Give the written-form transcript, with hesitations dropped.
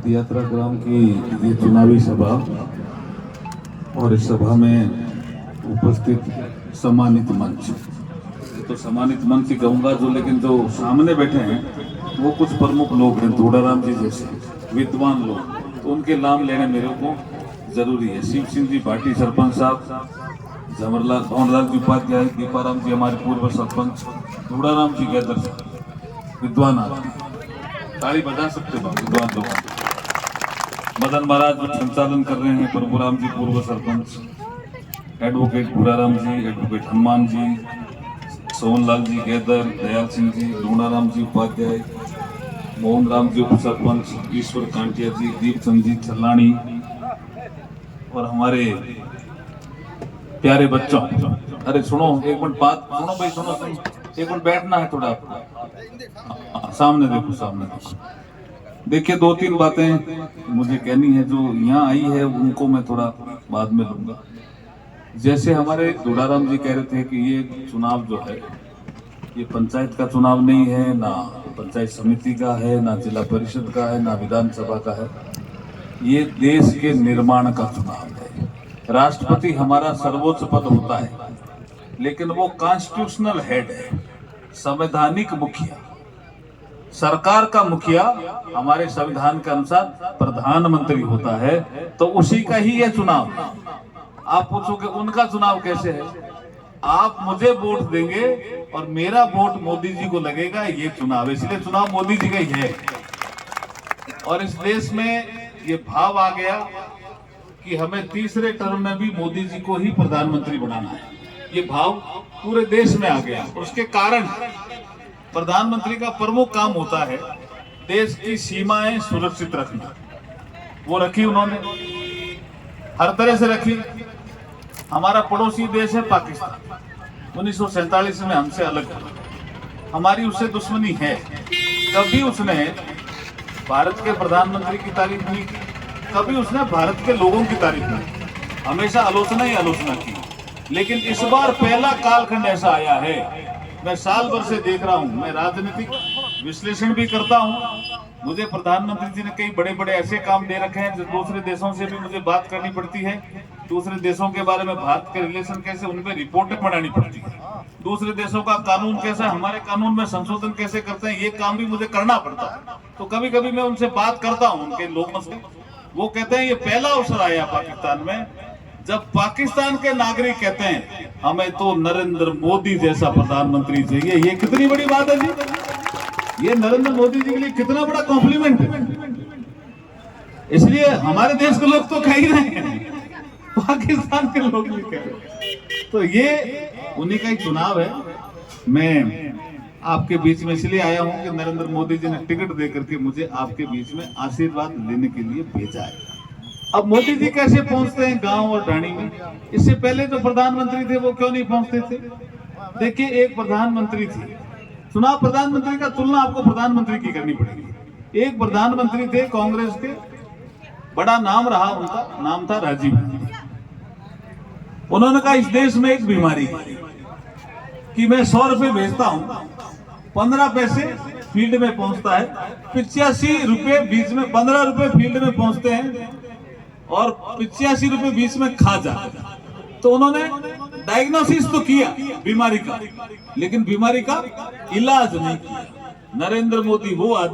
यात्राग्राम की ये चुनावी सभा और इस सभा में उपस्थित सम्मानित मंच, तो सम्मानित मंच ही कहूँगा जो, लेकिन जो सामने बैठे हैं वो कुछ प्रमुख लोग हैं, धूड़ाराम जी जैसे विद्वान लोग, तो उनके नाम लेने मेरे को जरूरी है। शिव सिंह जी भाटी सरपंच साहब, भंवरलाल जी उपाध्याय, दीपाराम जी हमारे पूर्व सरपंच, धूड़ाराम जी गैदर विद्वान आदमी, ताली बजा सकते हैं विद्वान लोग। मदन महाराज जो संचालन कर रहे हैं, प्रभुराम जी पूर्व सरपंच, एडवोकेट भूराराम जी, एडवोकेट हनुमान जी, सोहनलाल जी गैदर, दयाल सिंह जी, लूणाराम जी उपाध्याय, मोहन राम जी उप सरपंच, ईश्वर कांटिया जी, दीपचंद जी छलानी, और हमारे प्यारे बच्चों, अरे सुनो एक मिनट बात सुनो भाई, सुनो एक मिनट बैठना है थोड़ा, सामने देखो, सामने देखो। देखिए दो तीन बातें मुझे कहनी है जो यहाँ आई है, उनको मैं थोड़ा बाद में लूंगा। जैसे हमारे धूड़ाराम जी कह रहे थे कि ये चुनाव जो है ये पंचायत का चुनाव नहीं है, ना पंचायत समिति का है, ना जिला परिषद का है, ना विधानसभा का है, ये देश के निर्माण का चुनाव है। राष्ट्रपति हमारा सर्वोच्च पद होता है, लेकिन वो कॉन्स्टिट्यूशनल हेड है, संवैधानिक मुखिया, सरकार का मुखिया हमारे संविधान के अनुसार प्रधानमंत्री होता है, तो उसी का ही यह चुनाव। आप पूछोगे उनका चुनाव कैसे है? आप मुझे वोट देंगे और मेरा वोट मोदी जी को लगेगा, ये चुनाव, इसलिए चुनाव मोदी जी का ही है। और इस देश में ये भाव आ गया कि हमें तीसरे टर्म में भी मोदी जी को ही प्रधानमंत्री बनाना है, ये भाव पूरे देश में आ गया। उसके कारण प्रधानमंत्री का प्रमुख काम होता है देश की सीमाएं सुरक्षित रखना। वो रखी उन्होंने, हर तरह से रखी। हमारा पड़ोसी देश है पाकिस्तान, 1947 में हमसे अलग हुआ, हमारी उससे दुश्मनी है। कभी उसने भारत के प्रधानमंत्री की तारीफ नहीं की, कभी उसने भारत के लोगों की तारीफ नहीं की, हमेशा आलोचना ही आलोचना की। लेकिन इस बार पहला कालखंड ऐसा आया है, मैं साल भर से देख रहा हूं, मैं राजनीतिक विश्लेषण भी करता हूं। मुझे प्रधानमंत्री जी ने कई बड़े बड़े ऐसे काम दे रखे हैं जो दूसरे देशों से भी मुझे बात करनी पड़ती है, दूसरे देशों के बारे में भारत के रिलेशन कैसे, उन पर रिपोर्टें बनानी पड़ती है। दूसरे देशों का कानून कैसा, हमारे कानून में संशोधन कैसे करते हैं, ये काम भी मुझे करना पड़ता है। तो कभी कभी मैं उनसे बात करता हूँ, उनके लोगों से, वो कहते हैं ये पहला अवसर आया पाकिस्तान में जब पाकिस्तान के नागरिक कहते हैं हमें तो नरेंद्र मोदी जैसा प्रधानमंत्री चाहिए। ये कितनी बड़ी बात है जी, ये नरेंद्र मोदी जी के लिए कितना बड़ा कॉम्प्लीमेंट है। इसलिए हमारे देश के लोग तो कह ही रहे हैं, पाकिस्तान के लोग भी कह रहे हैं। तो ये उन्हीं का ही चुनाव है। मैं आपके बीच में इसलिए आया हूं कि नरेंद्र मोदी जी ने टिकट देकर के मुझे आपके बीच में आशीर्वाद लेने के लिए भेजा है। अब मोदी जी कैसे पहुंचते हैं गांव और ढाणी में? इससे पहले जो प्रधानमंत्री थे वो क्यों नहीं पहुंचते थे? देखिए एक प्रधानमंत्री थी, चुनाव प्रधानमंत्री का तुलना आपको प्रधानमंत्री की करनी पड़ेगी। एक प्रधानमंत्री थे कांग्रेस के, बड़ा नाम रहा उनका, नाम था राजीव गांधी। उन्होंने कहा इस देश में एक बीमारी है कि मैं 100 रुपए भेजता हूं, 15 पैसे फील्ड में पहुंचता है, 85 रुपए बीच में, 15 रुपए फील्ड में पहुंचते हैं और 85 रुपए बीच में खा जाते हैं। तो उन्होंने डायग्नोसिस तो किया बीमारी का, लेकिन बीमारी का इलाज नहीं किया। नरेंद्र मोदी वो आदमी